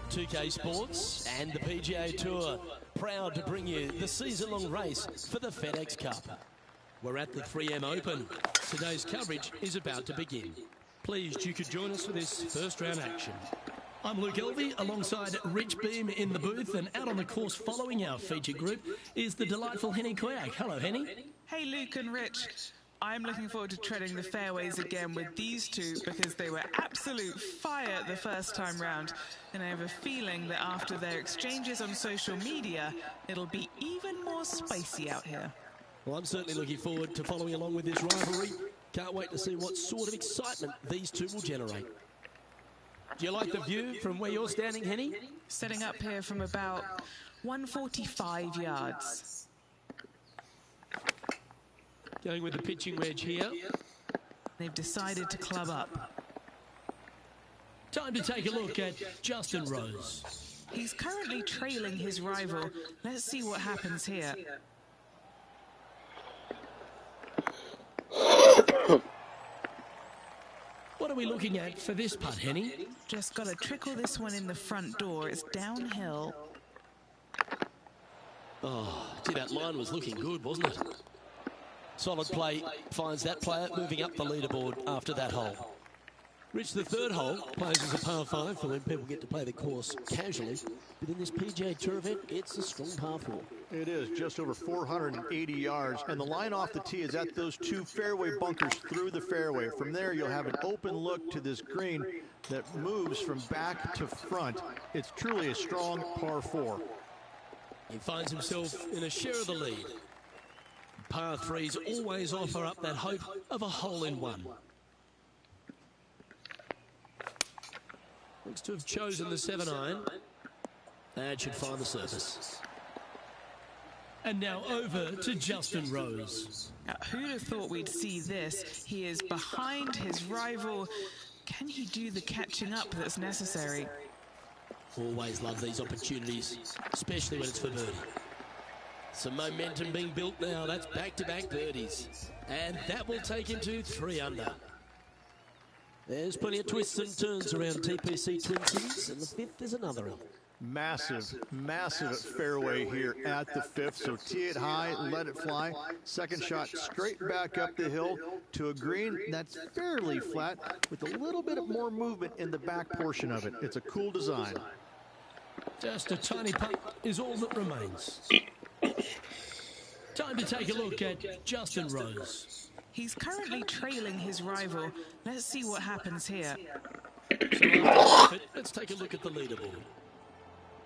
2K Sports and the PGA Tour, proud to bring you the season-long race for the FedEx Cup. We're at the 3M Open. Today's coverage is about to begin. Pleased you could join us for this first round action. I'm Luke Elvey alongside Rich Beam in the booth, and out on the course following our feature group is the delightful Henny Koyak. Hello, Henny. Hey, Luke and Rich. I'm looking forward to treading the fairways again with these two because they were absolute fire the first time round. And I have a feeling that after their exchanges on social media, it'll be even more spicy out here. Well, I'm certainly looking forward to following along with this rivalry. Can't wait to see what sort of excitement these two will generate. Do you like the view from where you're standing, Henny? Setting up here from about 145 yards. Going with the pitching wedge here. They've decided to club up. Time to take a look at Justin Rose. He's currently trailing his rival. Let's see what happens here. What are we looking at for this putt, Henny? Just got to trickle this one in the front door. It's downhill. Oh, gee, that line was looking good, wasn't it? Solid play finds that player moving up the leaderboard after that hole. Rich, the third hole plays as a par 5 for when people get to play the course casually. But in this PGA Tour event, it's a strong par 4. It is just over 480 yards, and the line off the tee is at those two fairway bunkers through the fairway. From there, you'll have an open look to this green that moves from back to front. It's truly a strong par 4. He finds himself in a share of the lead. Par 3s always offer up that hope of a hole-in-one. Looks to have chosen the 7-iron. That should find the surface. And now over to Justin Rose. Now, who'd have thought we'd see this? He is behind his rival. Can he do the catching up that's necessary? Always love these opportunities, especially when it's for birdie. Some momentum being built now. That's back-to-back birdies. And that will take him to 3 under. There's plenty of twists and turns around TPC Twin Cities, and the 5th is another one. Massive fairway here at the 5th. So tee it high, let it fly. Second shot straight back up the hill to a green that's fairly flat with a little bit more movement in the back portion of it. It's a cool design. Just a tiny putt is all that remains. Time to take a look at Justin Rose. He's currently trailing his rival. Let's see what happens here. So let's take a look at the leaderboard.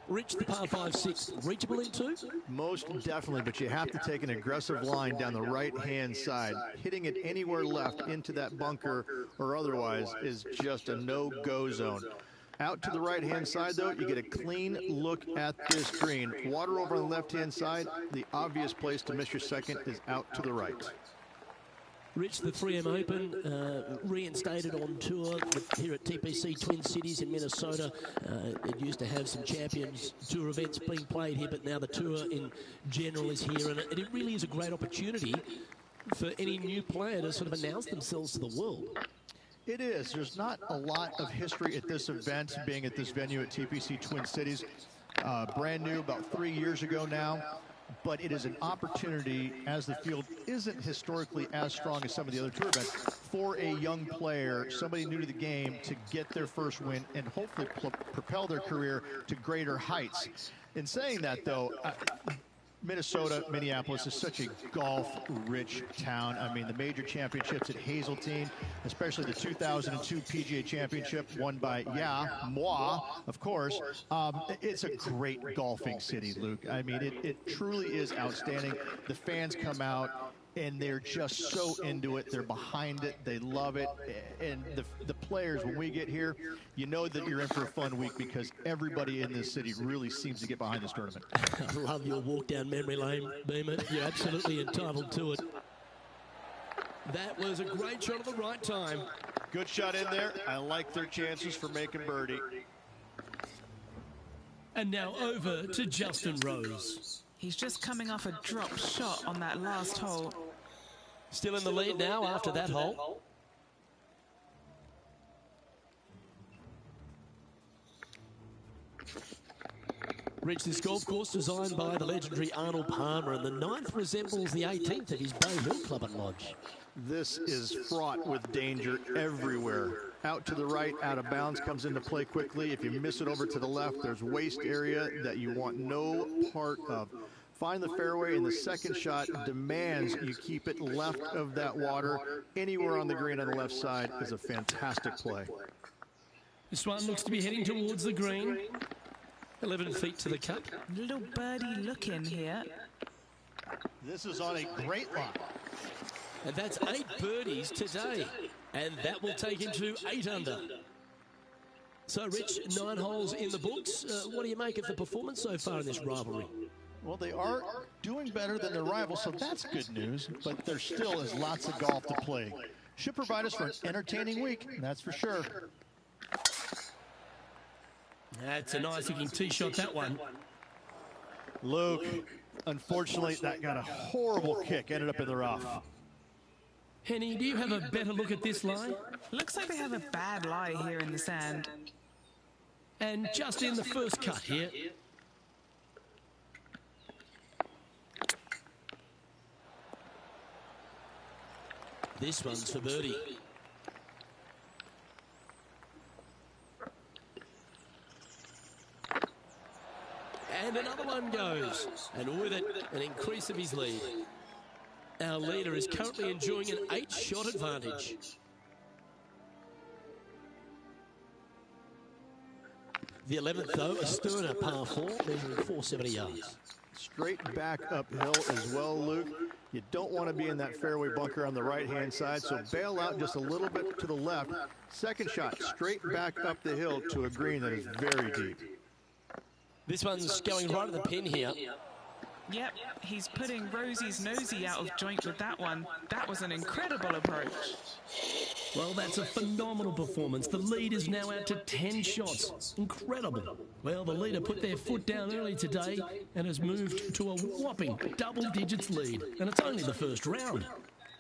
Rich, the par 5-6, reachable in 2? Most definitely, but you have to take an aggressive line down the right-hand side. Hitting it anywhere left into that bunker or otherwise is just a no-go zone. Out to the right-hand side, though, you get a clean look at this green. Water over on the left-hand side. The obvious place to miss your second is out to the right. Rich, the 3M Open, reinstated on tour here at TPC Twin Cities in Minnesota. It used to have some Champions Tour events being played here, but now the tour in general is here, and it really is a great opportunity for any new player to sort of announce themselves to the world. It is. There's not a lot of history at this event, being at this venue at TPC Twin Cities. Brand new, about 3 years ago now. But it is an opportunity, as the field isn't historically as strong as some of the other tour events, for a young player, somebody new to the game, to get their first win and hopefully propel their career to greater heights. In saying that, though, Minnesota, Minneapolis is such a golf-rich town. I mean, the major championships at Hazeltine, especially the 2002 PGA Championship won by, moi, of course. It's a great golfing city, Luke. I mean, it truly is outstanding. The fans come out, and they're just so into it. They're behind it. They love it. And the players, when we get here, you know that you're in for a fun week because everybody in this city really seems to get behind this tournament. I love your walk down memory lane, Beamer. You're absolutely entitled to it. That was a great shot at the right time. Good shot in there. I like their chances for making birdie. And now over to Justin Rose. He's just coming off a drop shot on that last hole. Still in the lead now after that hole. Rich, this golf course designed by the legendary Arnold Palmer, and the 9th resembles the 18th at his Bay Hill Club and Lodge. This is fraught with danger everywhere. Out to the right, out of bounds, comes into play quickly. If you miss it over to the left, there's waste area that you want no part of. Find the fairway, and the second shot demands you keep it left of that water. Anywhere on the green on the left side is a fantastic play. This one looks to be heading towards the green. 11 feet to the cup. Little birdie look in here. This is on a great line. And that's 8 birdies today. And that will take him to 8 under. So, Rich, 9 holes in the books. What do you make of the performance so far in this rivalry? Well, they are doing better than their rivals, so that's good news. But there still is lots of golf to play. Should provide us for an entertaining week, that's for sure. That's a nice looking tee shot, that one. Luke, unfortunately, that got a horrible kick, ended up in the rough. Henny, do you have a better look at this lie? Looks like they have a bad lie here in the sand. And just in the first cut here. This one's for birdie. And another one goes. And with it, an increase of his lead. Our leader is currently enjoying an 8-shot advantage. The 11th, though, a sterner par 4, measuring 470 yards. Straight back uphill as well, Luke. You don't want to be in that fairway bunker on the right-hand side, so bail out just a little bit to the left. Second shot, straight back up the hill to a green that is very deep. This one's going right at the pin here. Yep, he's putting Rosie's nosy out of joint with that one. That was an incredible approach. Well, that's a phenomenal performance. The lead is now out to 10 shots. Incredible. Well, the leader put their foot down early today and has moved to a whopping double digits lead. And it's only the first round.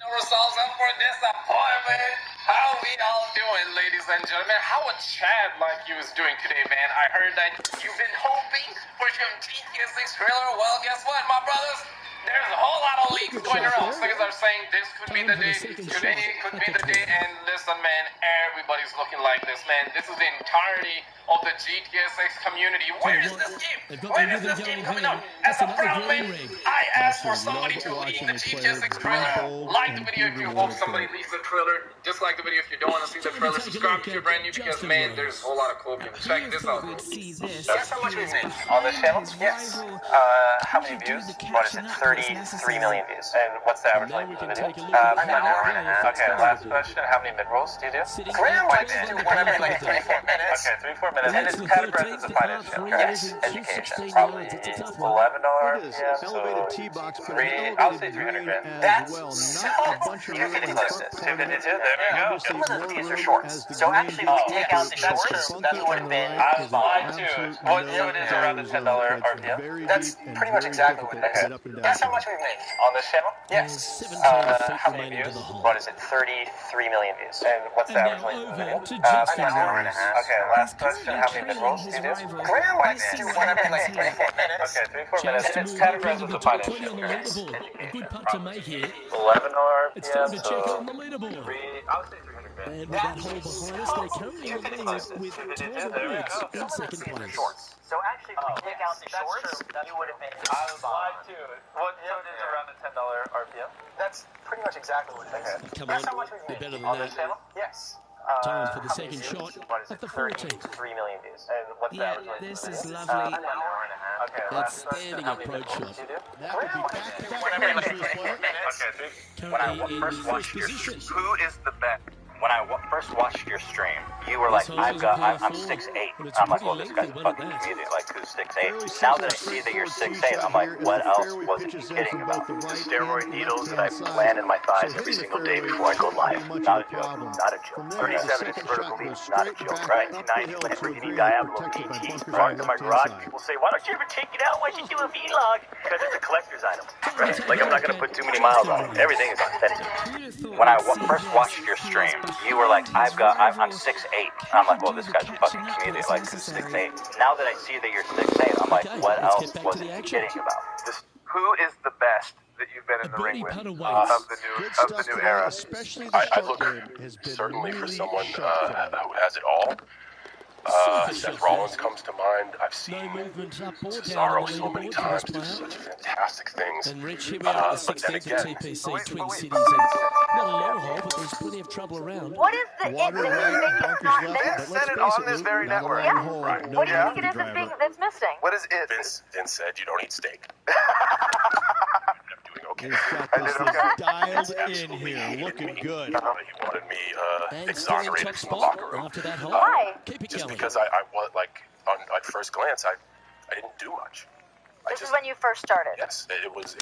Results up for disappointment. How we all doing, ladies and gentlemen? How a Chad like you is doing today, man? I heard that you've been hoping for some GTS6 thriller. Well, guess what, my brothers? There's a whole lot of leaks going around. Niggas are saying this could be the day, today could be the day, and listen, man, everybody's looking like this, man. This is the entirety of the GTS6 community. Where is this game? When is this game coming out? As a proud man, I asked for somebody to leak the GTS6 trailer. Like the video if you hope somebody leaks the trailer. Dislike the video if you don't want to see the trailer. Subscribe if you're brand new because, man, there's a whole lot of copium. Check this out. Guess how much we've made on this channel? Yes. How many views? What is it? 33 million views. And what's the average length of the video? An hour and a half. Okay, last question. How many mid-rolls do you do? Graham likes to do one every like 34 minutes. Okay, 3-4 minutes. And it's categorized as a finance channel. Yes. Education. Probably $11 RPM. So Elevated tee box, but an I'll say elevated 300 green grand. as well. Not a bunch of You're room in getting the close. front part of it. 252. There you go. Obviously, One of more these are room shorts. as the So green actually, if you take out the bunker shorts, on that the would have been right is an lied to. absolute What it is around the $10 no-go zone. RPM. Very That's deep and pretty much very exactly what difficult it to is. get up and down. Guess how much we've made On this channel? Yes. 17 feet How many remaining to views? the hole. What is it? 33 million views. And what's the And average now length of the video? over to Justin An hour and a Rose. half. Okay, last question. How many mid-rolls do you do? Graham likes to do one every like 34 minutes. Okay, 3-4 minutes. Chance to And it's move categorized into as the a top finance 20 on the channel. leaderboard. A good putt to make here. $11 It's time RPM. to check So on the leaderboard. I would say 300 grand. And with that hole behind us, they're currently in the lead with Tiger Woods in second place. So actually, if we take out the shorts, you would have been. I was lied to. What so it is around the $10 RPM? That's pretty much exactly what it is. Come That's on, how much we've they're made. better than On this that. channel? Yes. Time for the How many second views? shot What is at it? the 14th. 33 million views. And what's the Yeah, average length? this of the is video? lovely. An hour and a half. Okay, last question. Outstanding How many approach mid-rolls shot. do you do? That would be back-to-back Whenever wins for this player. Okay, Currently in first position. who is the best? When I first watched your stream, you were This like, hole is a par I'm four, 6'8". but it's I'm like, pretty well, this guy's lengthy, fucking wasn't it? music, like, who's 6'8". Fairly Now that I simple, see that you're straightforward 6'8", I'm like, tee shot what here as else the fairway was he pitches in kidding from about? both the The right steroid and needles that I left-hand side. plant in my thighs So every hitting the single day fairway before I go shouldn't be live. much Not of a a joke. problem. Not a joke. From there, the 37 second inch shot vertical goes lead, not a straight joke. back Right? up the 90 hill with to a Lamborghini green Diablo protected by DT. bunkers Parked on in the my left-hand garage. side. People say, why don't you ever take it out? Why don't you do a vlog? Because it's a collector's item. Right? Like, I'm not going to put too many miles on it. Everything is authentic. When I first watched your stream, you were like, I'm 6'8". 6'8". I'm like, well, this guy's a fucking comedian, like 6'8". Now that I see that you're 6'8", I'm like, what else was he kidding about? Who is the best that you've been in the ring with of the new era? Especially the I look has been certainly really for someone sharp who has it all. Seth Rollins comes to mind. I've seen Cesaro so many times do such fantastic things. And Rich, here we are at the 16th at TPC Twin Cities, and not a long haul, but there's plenty of trouble around. What is the Water right, bunkers left, Vince said it on this very network. Yeah. Right. What do you think it is that's missing? What is it? Vince said you don't eat steak. I'm doing okay. He's got this dialed in here, looking good. He wanted me exonerated from the locker room. After that hole, Why? keep it Just going. because I was like, on first glance, I didn't do much. This is when you first started. Yes, it was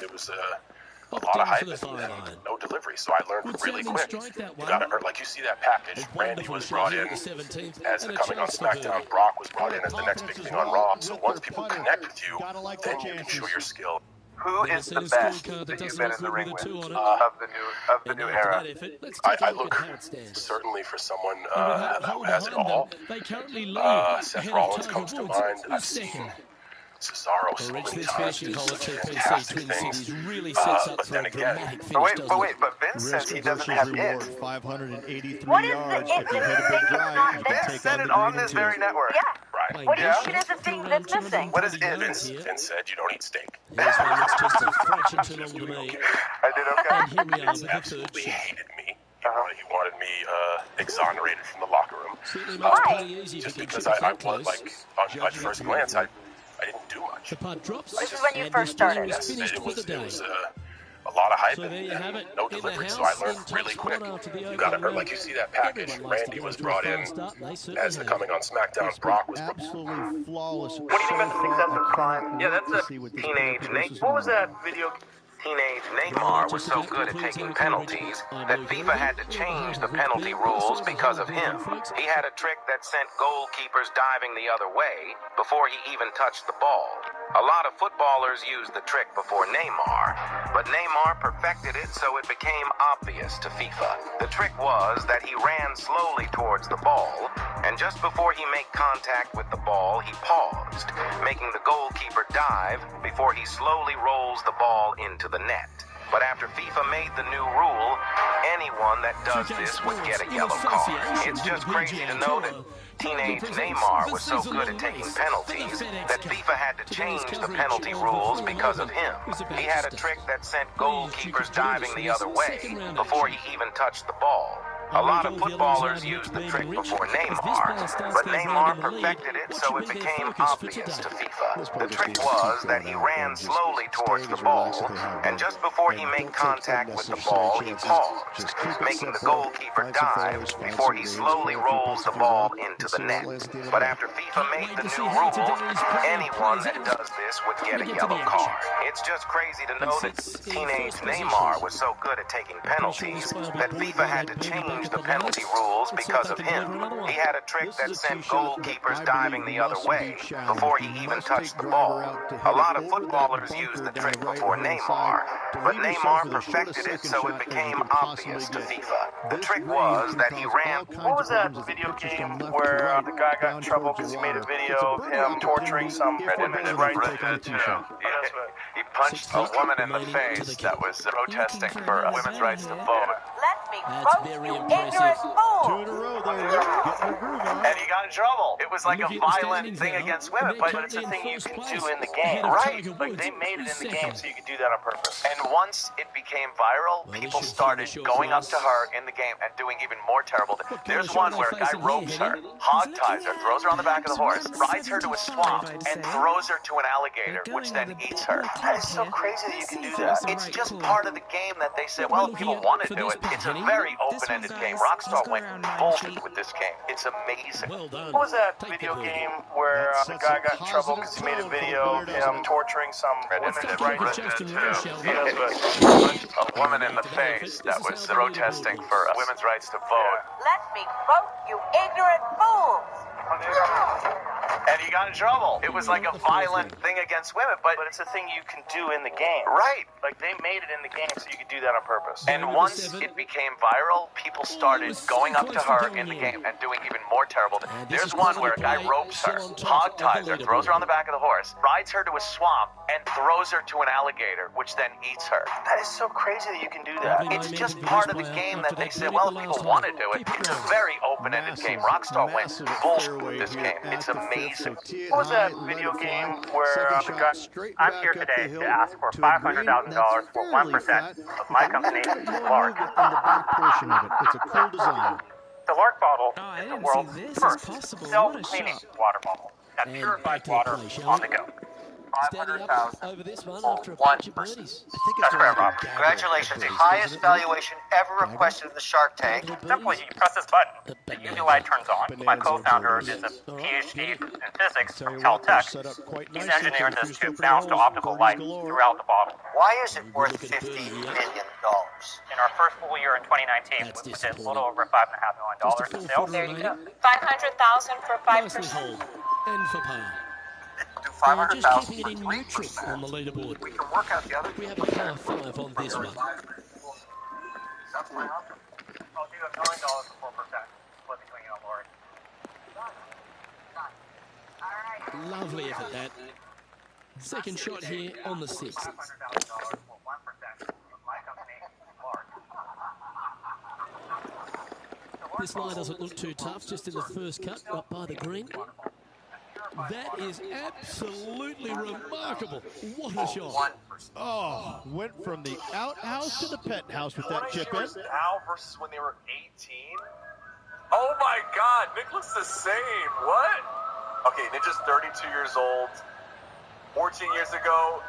a lot of hype and no delivery, so I learned really quick. You gotta, like you see that package, Randy was brought in as the coming on SmackDown, Brock was brought in as the next big thing on Raw, so once people connect with you, then you can show your skill. Who is the best that you've been in the ring with of the new era? I look certainly for someone who has it all. Seth Rollins comes to mind. I've seen Cesaro so many times do such fantastic things. But then again, but Vince says he doesn't have it. 583 What is yards. the it If you hit a that big drive, not you there? can Vince take said on it the on green this too. very network. Yeah. right. What do you think it is that's missing? What is it? Vince said you don't eat steak. This one looks just a fraction too long to me. I did okay. And here we are with the third Absolutely shot. hated me. He wanted me exonerated from the locker room. Certainly makes it Why? pretty easy Just if you because keep it I close. was like, on first glance, I didn't do much. The putt drops. This is when you and first this player started. is Yes, finished it for the was day. a lot of hype So there you have it. and no In the delivery, so house, I learned in top really quick. spot after the You gotta, opening like you see that package, Everyone likes to Randy get was off to a brought fast in start, and they certainly as the have. coming on SmackDown. Brock was absolutely flawless. What do you think about the success of Prime? Yeah, that's a teenage Nate. What was that video? Teenage Neymar was so good at taking penalties that FIFA had to change the penalty rules because of him. He had a trick that sent goalkeepers diving the other way before he even touched the ball. A lot of footballers used the trick before Neymar, but Neymar perfected it so it became obvious to FIFA. The trick was that he ran slowly towards the ball, and just before he made contact with the ball, he paused, making the goalkeeper dive before he slowly rolls the ball into the net. But after FIFA made the new rule, anyone that does this would get a yellow card. It's just crazy to know that teenage Neymar was so good at taking penalties that FIFA had to change the penalty rules because of him. He had a trick that sent goalkeepers diving the other way before he even touched the ball. A lot of footballers used the trick before Neymar, but Neymar perfected it so it became obvious to FIFA. The trick was that he ran slowly towards the ball, and just before he made contact with the ball, he paused, making the goalkeeper dive before he slowly rolls the ball into the net. But after FIFA made the new rule, anyone that does this would get a yellow card. It's just crazy to know that teenage Neymar was so good at taking penalties that FIFA had to change the penalty rules because of him. He had a trick that sent goalkeepers diving the other way before he even touched the ball. A lot of footballers used the trick before Neymar, but Neymar perfected it so it became obvious to FIFA. The trick was that he ran... What was that video game where the guy got in trouble because he made a video of him torturing some women's rights? He punched a woman in the face that was protesting for women's rights to vote. Let me That's vote, very you impressive. ignorant fool! 2 in a row there. Getting your groove on. And he got in trouble. It was like a violent thing against women, but it's a thing you can do in the game, right? Like they made it in the game so you could do that on purpose. And once it became viral, people started going up to her in the game and doing even more terrible things. There's one where a guy ropes her, hog ties her, throws her on the back of the horse, rides her to a swamp, and throws her to an alligator, which then eats her. That is so crazy that you can do that. It's just part of the game that they say, well, if people want to do it, it's a very open-ended game. Rockstar went boldly with this game. It's amazing. Well done. What was that video game where the guy got in trouble because he made a video of him torturing some women's rights? A woman in the face that was protesting for women's rights to vote. Let me vote, you ignorant fools! and he got in trouble. It was like a violent thing against women, but But it's a thing you can do in the game. right. Like, they made it in the game so you could do that on purpose. And once it became viral, people started going up to her in the game and doing even more terrible things. There's one where a guy ropes her, hog ties her, throws her on the back of the horse, rides her to a swamp, and throws her to an alligator, which then eats her. That is so crazy that you can do that. It's just part of the game that they say, well, if people want to do it, it's a very open-ended game. Rockstar went bullshit with this game. It's amazing. What was that video game where the guy... I'm here today to ask for $500,000 for 1% of my company, Lark. It's a cool design. The Lark bottle Oh, I is the didn't world's see this as first possible. What a self-cleaning shot. water bottle that And purifies back to the water play, shall on we? the go. Standing up 500,000 over this one for after a one bunch of person. birdies. That's right, Rob. Congratulations, the highest valuation ever requested in the Shark Tank. Simply, you press this button, the UV light turns on. My co-founder is a PhD in physics from Caltech. He's engineered this to bounce to optical light throughout the bottle. Why is it worth $50 million? In our first full year in 2019, we did a little over $5.5 million in sales. There you go. 500,000 for Nicely 5%. hold. And for par. Do Just 500,000 keeping for it in neutral 3%. on the leaderboard. We can work out the other. We have a par 5 on this one. That's my offer. I'll do $1 million for 4%. Split between you and Lori. Lovely effort, that. Second shot here on the 6th. $500,000 for 1% of my company, Lark. This line doesn't look too tough, just in the first cut, up by the green. That is absolutely remarkable. What a shot. Oh, went from the outhouse to the penthouse with that chip in. Now versus when they were 18. Oh my God, Nick looks the same. What? Okay, Ninja's 32 years old. 14 years ago.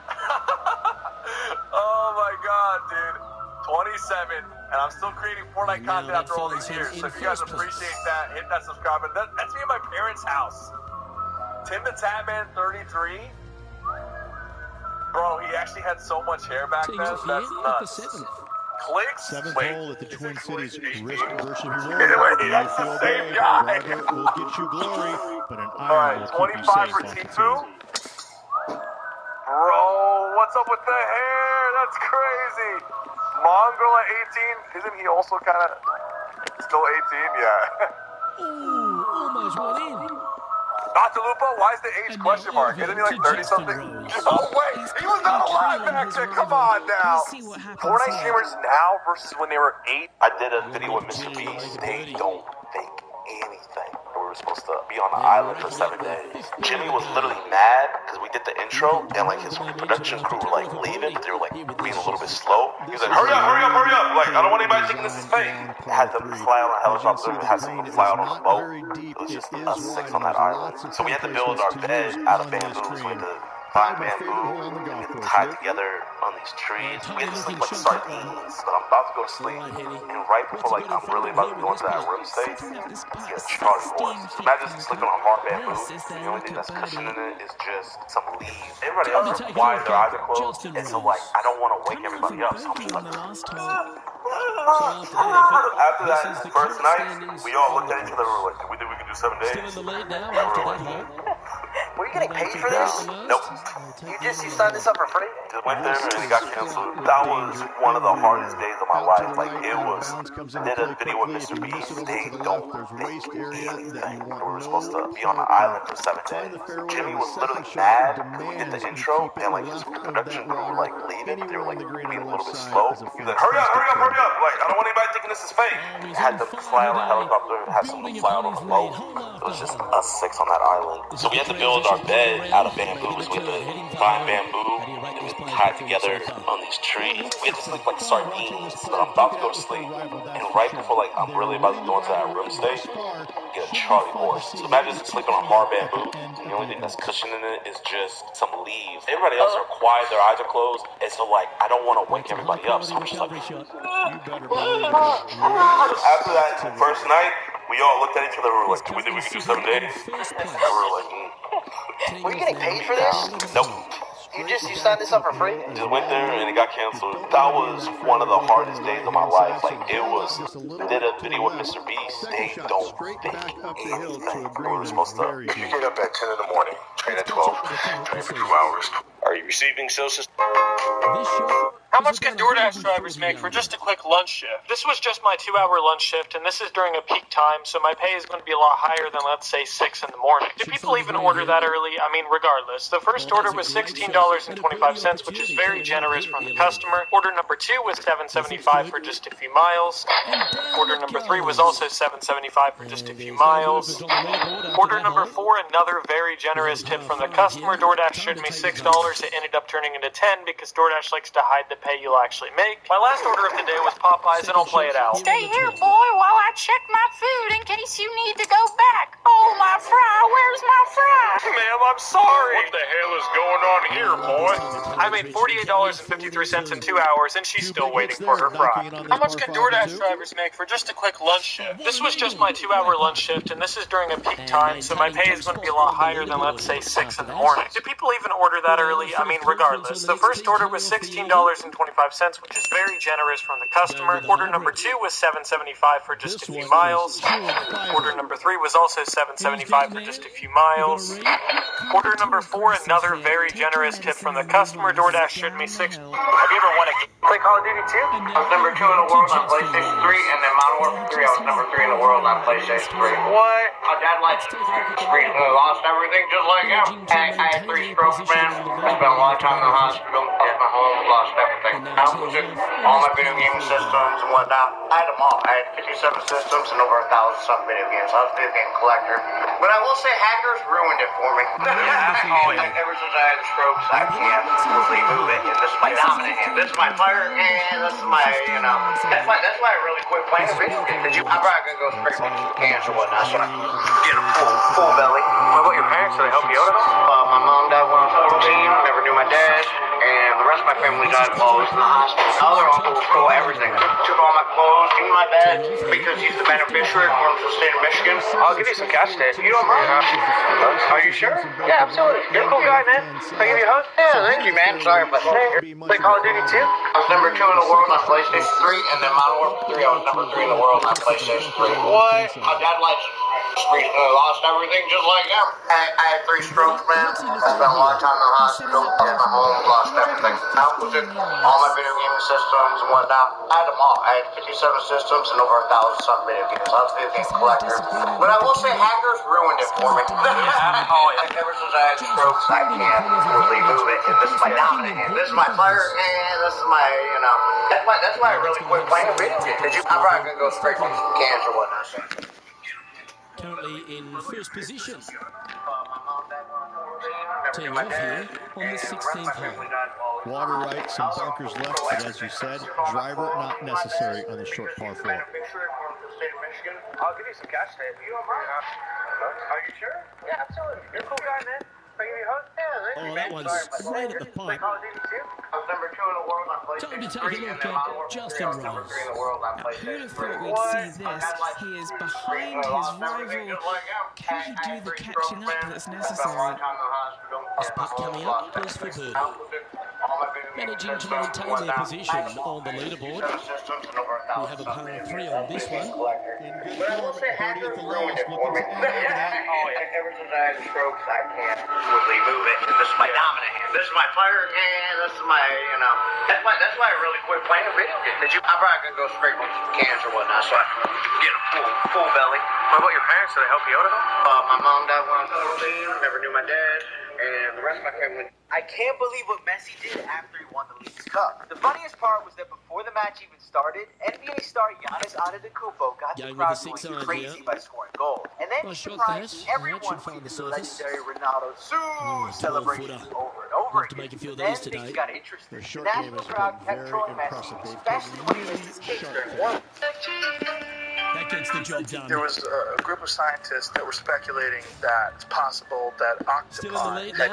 Oh my God, dude. 27, and I'm still creating Fortnite content after all these years. So if you guys appreciate that, hit that subscribe button. That's me at my parents' house. Tim the Tatman 33. Bro, he actually had so much hair back then. That's nuts. Clicks. Seventh Wait, hole at the Twin Cities risk versus Wait, that's the same guy. Driver will get you glory, but an All iron right, will keep you 25 safe for off the T2. tee. Bro, what's up with the hair? That's crazy. Mongrel at 18. Isn't he also kind of still 18? Yeah. Ooh, almost went in. Dr. Lupo, why is the age question mark? Isn't he like 30-something? Oh, wait, he was not alive back then. Come on now. Fortnite streamers now versus when they were 8. I did a video with Mr. Beast. They don't think anything. We were supposed to be on the island for 7 days. Jimmy was literally mad because we did the intro and like his production crew were like leaving. They were like being a little bit slow. He was like, hurry up, hurry up, hurry up. Like, I don't want anybody thinking this is fake. Had them fly on a helicopter, had someone fly out on a boat. It was just us 6 on that island. So we had to build our bed out of bamboos. We had to find bamboo, we had to tie together on these trees. We had to sleep like sardines. But I'm about to go to sleep, and right before like I'm really about to go into that room state, I get a Charlie horse. Imagine sleeping on hard bamboo. The only thing that's cushioning it is just some leaves. Everybody else are quiet, their eyes are closed, and so like I don't want to wake everybody up. So I'm just like. After that first night, we all looked at each other and were like, we think we can do 7 days? Still in the lead now after that hole. Were you getting paid for this? Nope. You signed this up for free? Just went there and it got canceled. That was one of the hardest days of my life. Like, it was, I did a video with Mr. Beast. They don't think anything. We were supposed to be on the island for 7 days. Jimmy was literally mad because we did the intro and like his production crew were like leaving. They were like being a little bit slow. He was like, hurry up, hurry up, hurry up. Like, I don't want anybody thinking this is fake. Had them fly on a helicopter, had someone fly out on a boat. It was just us 6 on that island. So we had to build our bed out of bamboos. We had to find bamboo and we tied together on these trees. We had to sleep like sardines. But I'm about to go to sleep, and right before like I'm really about to go into that room state, get a Charlie horse. So imagine sleeping on hard bamboo. And the only thing that's cushioning it is just some leaves. Everybody else are quiet, their eyes are closed, and so like I don't want to wake everybody up. So I'm just like. After that first night, we all looked at each other and we were like, do we think we can do 7 days? And we were like, Were you getting paid for this? Nope. You signed this up for free? Just went there and it got canceled. That was one of the hardest days of my life. Like, it was, did a video with Mr. Beast. They don't think we were supposed to. You get up at 10 in the morning, train at 12, train for 2 hours. Are you receiving social? How much can DoorDash drivers make for just a quick lunch shift? This was just my 2-hour lunch shift, and this is during a peak time, so my pay is going to be a lot higher than, let's say, 6 in the morning. Do people even order that early? I mean, regardless. The first order was $16.25, which is very generous from the customer. Order number 2 was $7.75 for just a few miles. Order number 3 was also $7.75 for just a few miles. Order number 4, another very generous tip from the customer. DoorDash showed me $6. It ended up turning into 10 because DoorDash likes to hide the pay you'll actually make. My last order of the day was Popeyes, and I'll play it out. Stay here, boy, while I check my food in case you need to go back. Oh, my fry, where's my fry? Ma'am, I'm sorry. What the hell is going on here, boy? I made $48.53 in 2 hours, and she's still waiting for her fry. How much can DoorDash drivers make for just a quick lunch shift? This was just my 2-hour lunch shift, and this is during a peak time, so my pay is going to be a lot higher than, let's say, 6 in the morning. Do people even order that early? I mean, regardless. The first order was $16.25, which is very generous from the customer. Order number 2 was $7.75 for just a few miles. Order number 3 was also $7.75 for just a few miles. Order number 4, another very generous tip from the customer. DoorDash showed me 6. Have you ever won a game? Play Call of Duty 2? I was number 2 in the world on PlayStation 3, and then Modern Warfare 3, I was number 3 in the world on PlayStation 3. What? My dad likes lost everything just like him. I had 3 strokes, man. I spent a lot of time in the hospital. Lost my home, lost everything. I was in all my video game systems and whatnot. I had them all. I had 57 systems and over 1,000-something video games. I was a video game collector. But I will say hackers ruined it for me. Ever since I had the strokes, I can't really move it. And this is my dominant hand. This is my fire hand. This is my, That's why I really quit playing video games. I'm probably going to go straight for cancer or whatnot. So I get a full belly. What about your parents? Did they help you out at all? My mom died when I was 14. Never knew my dad. And the rest of my family died while I was in the hospital. My other uncle stole everything. Took all my clothes, gave me my bed, because he's the beneficiary from the state of Michigan. I'll give you some cash today. You don't mind? Are you sure? Yeah, absolutely. You're a cool guy, man. Can I give you a hug? Yeah, thank you, man. Sorry, but Play Call of Duty 2? I was number 2 in the world on PlayStation 3, and then Modern Warfare 3, I was number 3 in the world on PlayStation 3. What? My dad likes lost everything just like him. I had 3 strokes, man. I spent a lot of time in the hospital. Lost my home, lost everything. I was in all my video game systems and whatnot. I had them all. I had 57 systems and over 1,000-something video games. I was a video game collector. But I will say hackers ruined it for me. Ever since I had strokes, I can't really move it. And this is my dominant hand. This is my fire hand. This is my, That's why I really quit playing video games. I'm probably going to go straight for cancer or whatnot. Currently in first position. Teeing off here on the 16th hole. Water right, some bunkers left, but as you said, driver not necessary on the short par 4. I'll give you some cash today. You don't mind? Are you sure? Yeah, absolutely. You're a cool guy, man. Can I give you a hug? Oh, that one's right at the pipe. I was number 2 in the world on PlayStation 3. Time to take a look at Justin Rose. Now, who'd have thought we'd see this? He is behind his rival. Can he do the catching up that's necessary? This putt coming up is for birdie. Managing to maintain their position on the leaderboard. We have a par 3 on this one. In good form, birdie at the last, looking to add on to that. Ever since I had strokes, I can't really move it. And this is my dominant hand. This is my fire hand. This is my, That's why I really quit playing video games. I'm probably going to go straight for cancer or whatnot, so I can get a full belly. What about your parents? Did they help you out at all? My mom died when I was 14. Never knew my dad. And the rest of my family. I can't believe what Messi did after he won the League's Cup. The funniest part was that before the match even started, NBA star Giannis Antetokounmpo got the crowd going crazy by scoring goals. And then he surprised everyone with the legendary Ronaldo celebration over and over again. Then things got interesting. The national crowd kept trolling Messi, especially when he missed his kicks during warm. That gets the job done. There was a group of scientists that were speculating that it's possible that octopi had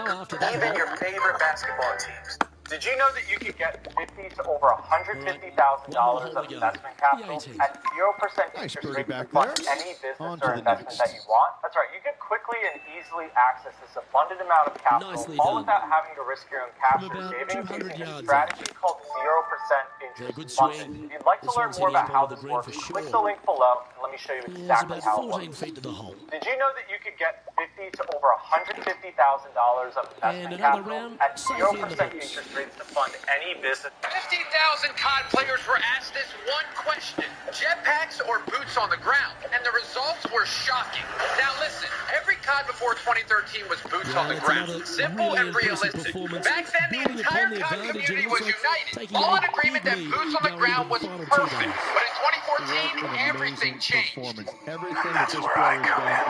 even your favorite basketball teams Did you know that you could get $50,000 to over $150,000 of investment capital at 0% interest rates to fund any business or investment that you want? That's right. You could quickly and easily access this abundant amount of capital, all without having to risk your own cash or savings using a strategy called 0% interest funding. If you'd like to learn more about how this works, click the link below and let me show you exactly how it works. Did you know that you could get $50,000 to over $150,000 of investment capital at 0% interest rates to fund any business? 50,000 COD players were asked this one question: jetpacks or boots on the ground? And the results were shocking. Now listen, every COD before 2013 was boots on the ground. Simple and realistic. Back then, the entire COD community was united, all in agreement that boots on the ground was perfect. But in 2014, everything changed. That's where I come in.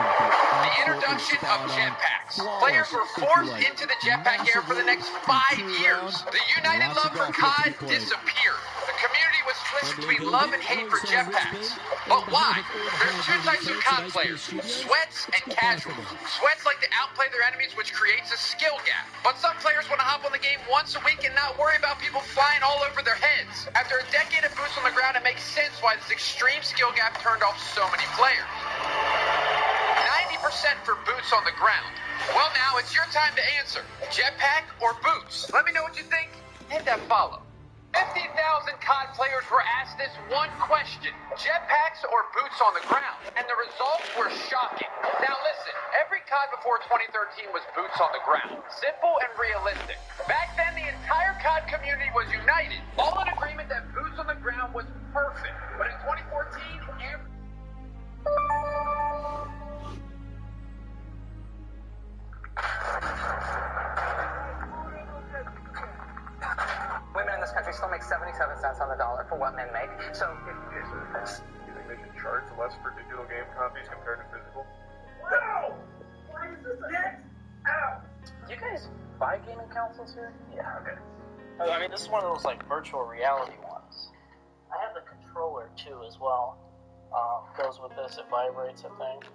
The introduction of jetpacks. Players were forced into the jetpack era for the next 5 years. The united love for COD disappeared. The community was split between love and hate for jetpacks. But why? There's two types of COD players: sweats and casuals. Sweats like to outplay their enemies, which creates a skill gap. But some players want to hop on the game once a week and not worry about people flying all over their heads. After a decade of boots on the ground, it makes sense why this extreme skill gap turned off so many players. 90% for boots on the ground. Well, now it's your time to answer. Jetpack or boots? Let me know what you think. Hit that follow. 50,000 COD players were asked this one question: jetpacks or boots on the ground? And the results were shocking. Now listen, every COD before 2013 was boots on the ground. Simple and realistic. Back then, the entire COD community was united, all in agreement that boots on the ground was perfect. But in 2014, women in this country still make 77 cents on the dollar for what men make. So, you think they should charge less for digital game copies compared to physical? Wow! Why is this get out? Do you guys buy gaming consoles here? Yeah, okay. I mean, this is one of those, like, virtual reality ones. I have the controller, too, as well. Goes with this, it vibrates, I think.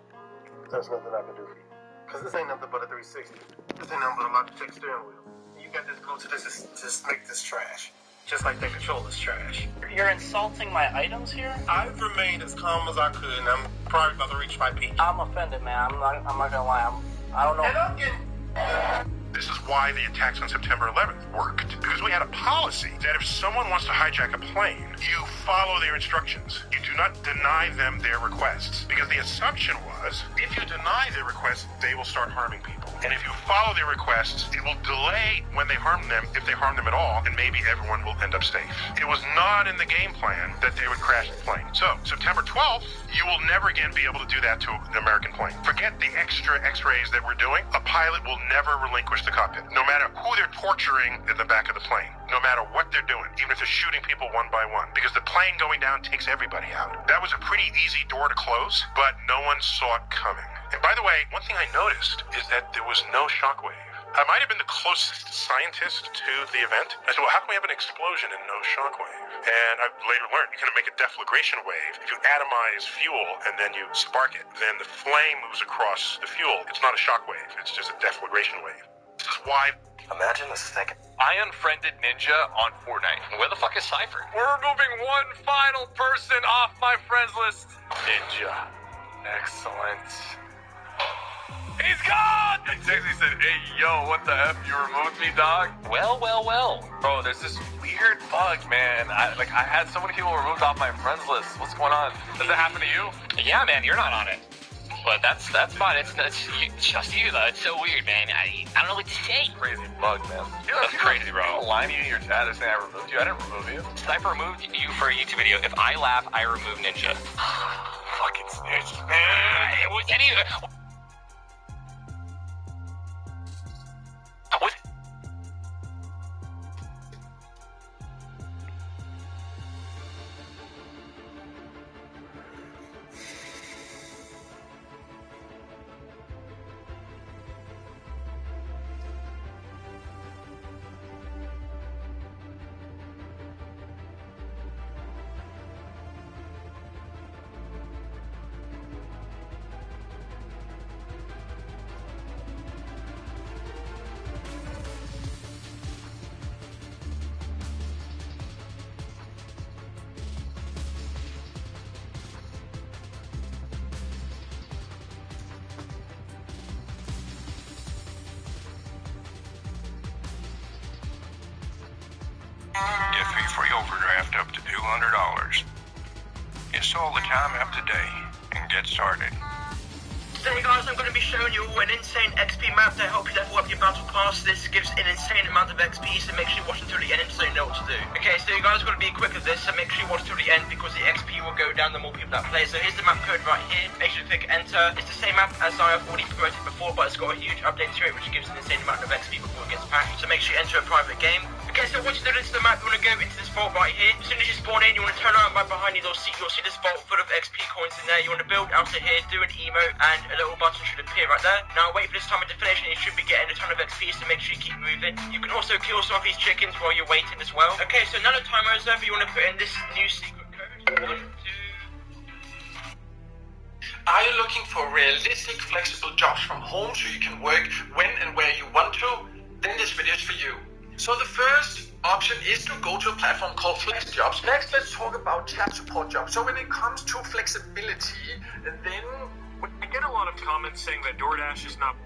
There's nothing I can do for you. Because this ain't nothing but a 360. This ain't nothing but a Logitech steering wheel. You got this go to this, just make this trash. Just like that controller's trash. You're insulting my items here? I've remained as calm as I could, and I'm probably about to reach my peak. I'm offended, man. I'm not gonna lie. I don't know. And I'm getting... This is why the attacks on September 11th worked. Because we had a policy that if someone wants to hijack a plane, you follow their instructions. You do not deny them their requests. Because the assumption was, if you deny their requests, they will start harming people. And if you follow their requests, it will delay when they harm them, if they harm them at all, and maybe everyone will end up safe. It was not in the game plan that they would crash the plane. So, September 12th, you will never again be able to do that to an American plane. Forget the extra x-rays that we're doing. A pilot will never relinquish the cockpit, no matter who they're torturing in the back of the plane, no matter what they're doing, even if they're shooting people one by one, because the plane going down takes everybody out. That was a pretty easy door to close, but no one saw it coming. And by the way, one thing I noticed is that there was no shockwave. I might have been the closest scientist to the event. I said, well, how can we have an explosion and no shockwave? And I later learned you can make a deflagration wave. If you atomize fuel and then you spark it, then the flame moves across the fuel. It's not a shockwave. It's just a deflagration wave. This is why... Imagine a second. I unfriended Ninja on Fortnite. Where the fuck is Cypher? We're removing one final person off my friends list. Ninja. Excellent. He's gone! He texted, he said, hey, yo, what the F? You removed me, dog? Well. Bro, there's this weird bug, man. I had so many people removed off my friends list. What's going on? Does that happen to you? Yeah, man, you're not on it. But that's fine. It's just you, though. It's so weird, man. I don't know what to say. Crazy bug, man. That's crazy, bro. People lying to you in your chat saying I removed you. I didn't remove you. Cypher removed you for a YouTube video. If I laugh, I remove Ninja. Fucking snitch. It was any... fee-free overdraft up to $200. Install the time app today and get started. Today guys, I'm going to be showing you an insane XP map to help you level up your battle pass. This gives an insane amount of XP, so make sure you watch until the end so you know what to do. Okay, so you guys are going to be quick with this, so make sure you watch until the end because the XP will go down the more people that play. So here's the map code right here. Make sure you click enter. It's the same map as I have already promoted before, but it's got a huge update to it which gives an insane amount of XP before it gets packed. So make sure you enter a private game. Okay, so once you do into the map, you want to go into this vault right here. As soon as you spawn in, you want to turn around right behind you. You'll see this vault full of XP coins in there. You want to build out to here, do an emote, and a little button should appear right there. Now wait for this timer to finish and you should be getting a ton of XP, so make sure you keep moving. You can also kill some of these chickens while you're waiting as well. Okay, so now the timer is over, you want to put in this new secret code. 1, 2... Are you looking for realistic, flexible jobs from home so you can work when and where you want to? Then this video is for you. So the first option is to go to a platform called Flex Jobs. Next, let's talk about chat support jobs. So when it comes to flexibility, then I get a lot of comments saying that DoorDash is not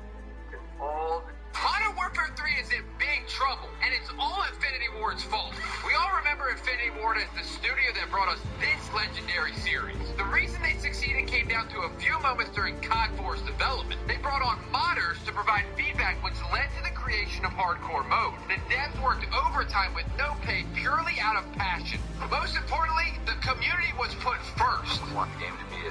all. Modern Warfare 3 is in big trouble, and it's all Infinity Ward's fault. We all remember Infinity Ward as the studio that brought us this legendary series. The reason they succeeded came down to a few moments during COD 4's development. They brought on modders to provide feedback, which led to the creation of hardcore mode. The devs worked overtime with no pay, purely out of passion. Most importantly, the community was put first. I want the game to be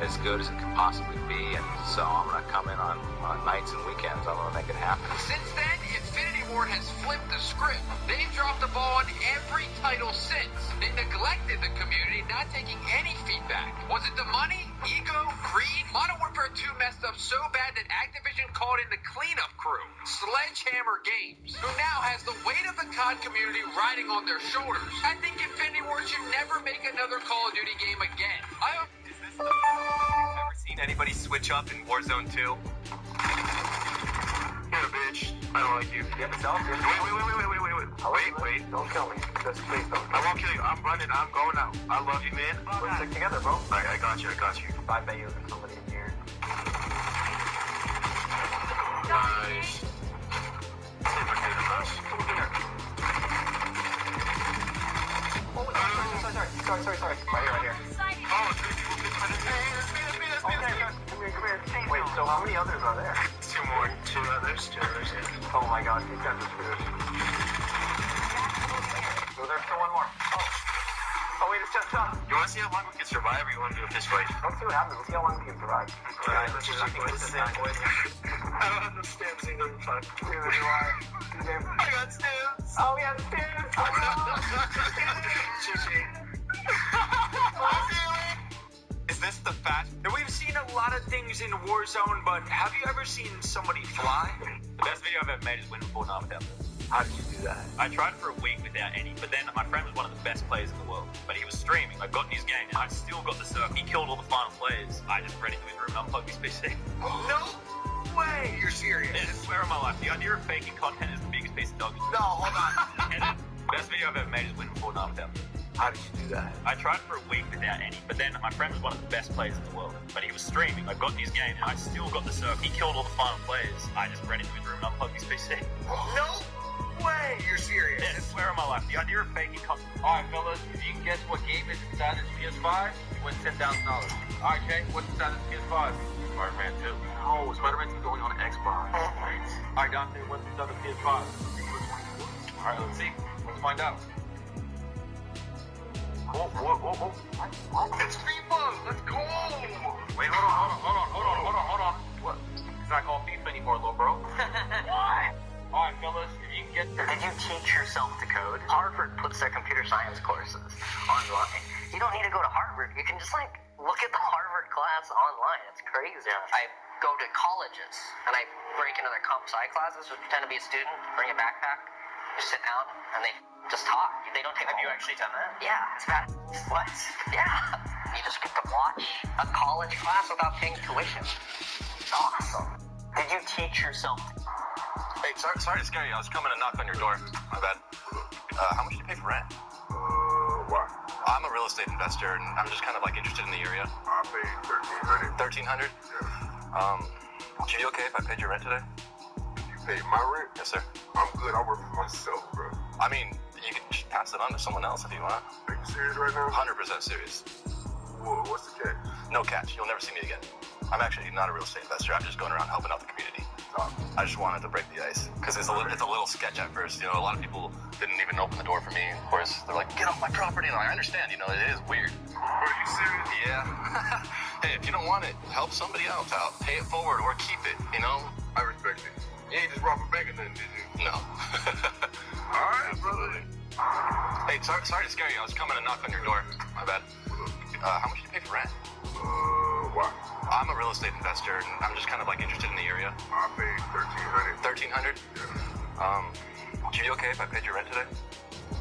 as good as it can possibly be, and so I'm going to come in on nights and weekends. I'm going to make it happen. Since then, Infinity Ward has flipped the script. They've dropped the ball on every title since. They neglected the community, not taking any feedback. Was it the money, ego, greed? Modern Warfare 2 messed up so bad that Activision called in the cleanup crew, Sledgehammer Games, who now has the weight of the COD community riding on their shoulders. I think Infinity Ward should never make another Call of Duty game again. I hope... Ever seen anybody switch up in Warzone 2? You're a bitch. I don't like you. Yeah, myself. Wait. Don't kill me. Just please don't. I won't kill you. I'm running. I'm going out. I love you, man. Let's stick together, bro. I got you. I bet you there's somebody in here. Nice. Sorry. Right here. Oh, come here. Wait, so how many others are there? Two others, yeah. Oh my god, these guys are screwed. So there's still one more. Oh wait, it's just up. You want to see how long we can survive, or you want to do a fist fight? Let's see what happens. Let's see how long we can survive. Alright, let's just I don't understand single fun. Neither do I. I got stamps. Oh yeah, the stamps. Oh no. Is this the fact? Now, we've seen a lot of things in Warzone, but have you ever seen somebody fly? The best video I've ever made is winning 4-9 without this. How did you do that? I tried for a week without any, but then my friend was one of the best players in the world. But he was streaming. I got in his game, and I still got the circle. He killed all the final players. I just ran into his room and unplugged his PC. No way! You're serious? Yeah, I swear on my life. The idea of faking content is the biggest piece of dog. No, hold on. And the best video I've ever made is winning 4-9 without this. How did you do that? I tried for a week without any, but then my friend was one of the best players in the world. But he was streaming. I got in his game, and I still got the circle. He killed all the final players. I just ran into his room and unplugged his PC. No way! You're serious? Yeah, I swear on my life. The idea of faking content. Alright, fellas, if you can guess what game is inside this PS5, you win $10,000. Alright, Jay, what's inside this PS5? Spider-Man 2. Oh, Spider-Man 2 going on Xbox. Alright, Dante, what's inside the PS5? Alright, let's see. Let's find out. Whoa. It's FIFA! Let's go! Wait, hold on. What? It's not called FIFA anymore, little bro. Why? Alright, fellas, if you can get... Did you teach yourself to code? Harvard puts their computer science courses online. You don't need to go to Harvard. You can just, look at the Harvard class online. It's crazy. Yeah. I go to colleges, and I break into their comp sci classes, pretend to be a student, bring a backpack, just sit down, and they just talk. They don't take. Have you actually done that? Yeah, it's bad. What? Yeah. You just get to watch a college class without paying tuition. It's awesome. Did you teach yourself? Hey, sorry to scare you. I was coming to knock on your door. My bad. How much do you pay for rent? What? I'm a real estate investor, and I'm just kind of interested in the area. I paid $1,300. $1,300? Yeah. Would you be okay if I paid your rent today? You paid my rent? Yes, sir. I'm good. I work for myself, bro. I mean, you can just pass it on to someone else if you want. Are you serious right now? 100% serious. Whoa, what's the catch? No catch. You'll never see me again. I'm actually not a real estate investor. I'm just going around helping out the community. I just wanted to break the ice because it's a little sketch at first. You know, a lot of people didn't even open the door for me. Of course, they're like, "Get off my property," and I understand. You know, it is weird. Are you serious? Yeah. Hey, if you don't want it, help somebody else out. Pay it forward or keep it. You know. I respect it. You ain't just rob a bank or nothing, did you? No. All right, brother. Hey, sorry to scare you. I was coming to knock on your door. My bad. How much do you pay for rent? What? I'm a real estate investor, and I'm just kind of like interested in the area. I paid $1,300. $1,300? Yeah. Would you be okay if I paid your rent today?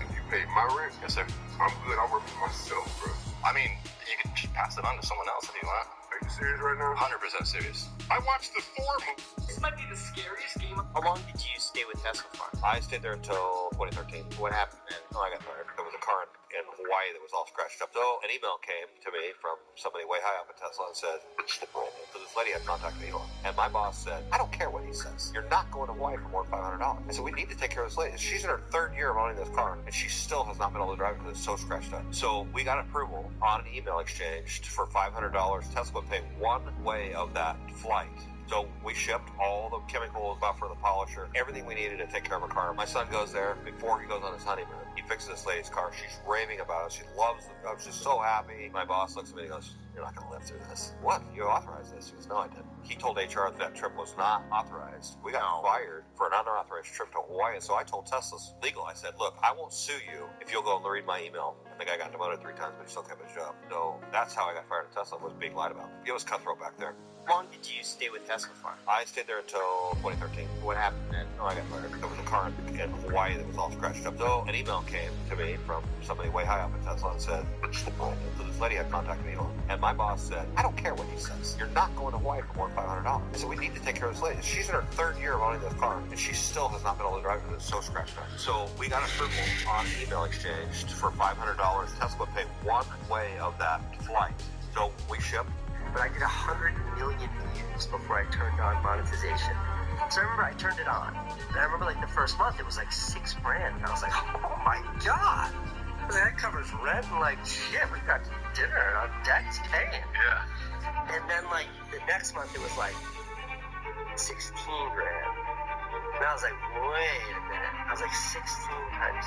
If you paid my rent? Yes, sir. I'm good. I work for myself, bro. I mean, you could just pass it on to someone else if you want. Are you serious right now? 100% serious. I watched the 4 movie. This might be the scariest game. How long did you stay with Tesla for? I stayed there until 2013. What happened then? Oh, I got fired. There was a car in Hawaii that was all scratched up. So an email came to me from somebody way high up at Tesla and said, "It's the problem." So this lady had contacted me, and my boss said, "I don't care what he says. You're not going to Hawaii for more than $500." I said, "We need to take care of this lady. She's in her 3rd year of owning this car, and she still has not been able to drive it because it's so scratched up." So we got approval on an email exchange for $500. Tesla would pay one way of that flight. So we shipped all the chemicals, buffer, the polisher, everything we needed to take care of her car. My son goes there before he goes on his honeymoon. He fixes this lady's car. She's raving about it. She loves it. I was just so happy. My boss looks at me and goes, "You're not going to live through this." "What? You authorized this?" He goes, "No, I didn't." He told HR that trip was not authorized. We got fired for an unauthorized trip to Hawaii. So I told Tesla's legal. I said, "Look, I won't sue you if you'll go and read my email." And the guy got demoted 3 times, but he still kept his job. So that's how I got fired at Tesla, was being lied about. It was cutthroat back there. How long did you stay with Tesla for? I stayed there until 2013. What happened then? Oh, I got fired. There was a car in Hawaii that was all scratched up. So an email came to me from somebody way high up at Tesla and said, "It's the problem." So this lady had contacted me, and my boss said, "I don't care what he says. You're not going to Hawaii for more than $500." I said, "We need to take care of this lady. She's in her 3rd year of owning this car, and she still has not been able to drive it because it's so scratched up." So we got approval on an email exchange for $500. Tesla would pay one way of that flight. So we shipped. But I did 100 million views before I turned on monetization. So I remember I turned it on. And I remember like the first month it was like $6,000. And I was like, "Oh my God. That covers rent and like shit, we got dinner and our dad's paying." Yeah. And then like the next month it was like 16,000. And I was like, wait a minute. I was like 16 times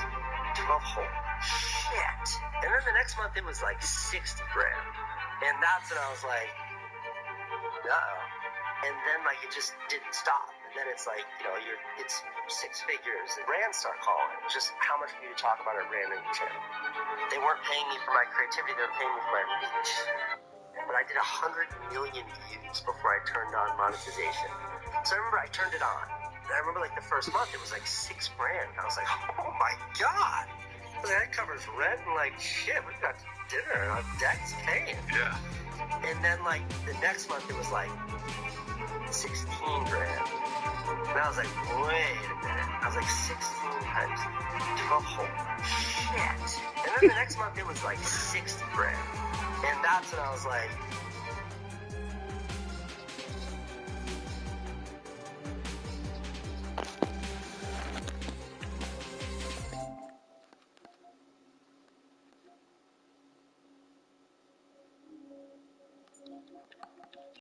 12, holy shit. And then the next month it was like 60,000. And that's when I was like, uh-oh. And then like it just didn't stop. And then it's like, you know, it's 6 figures. And brands start calling. Just how much we need to talk about our brand and channel. They weren't paying me for my creativity, they were paying me for my reach. But I did 100 million views before I turned on monetization. So I remember I turned it on. And I remember like the first month it was like $6,000. And I was like, "Oh my God. That covers rent and like shit, we got dinner and our dad's paying." Yeah. And then like the next month it was like 16,000. And I was like, wait a minute. I was like 16 times 12, holy shit. And then the next month it was like 60,000. And that's when I was like,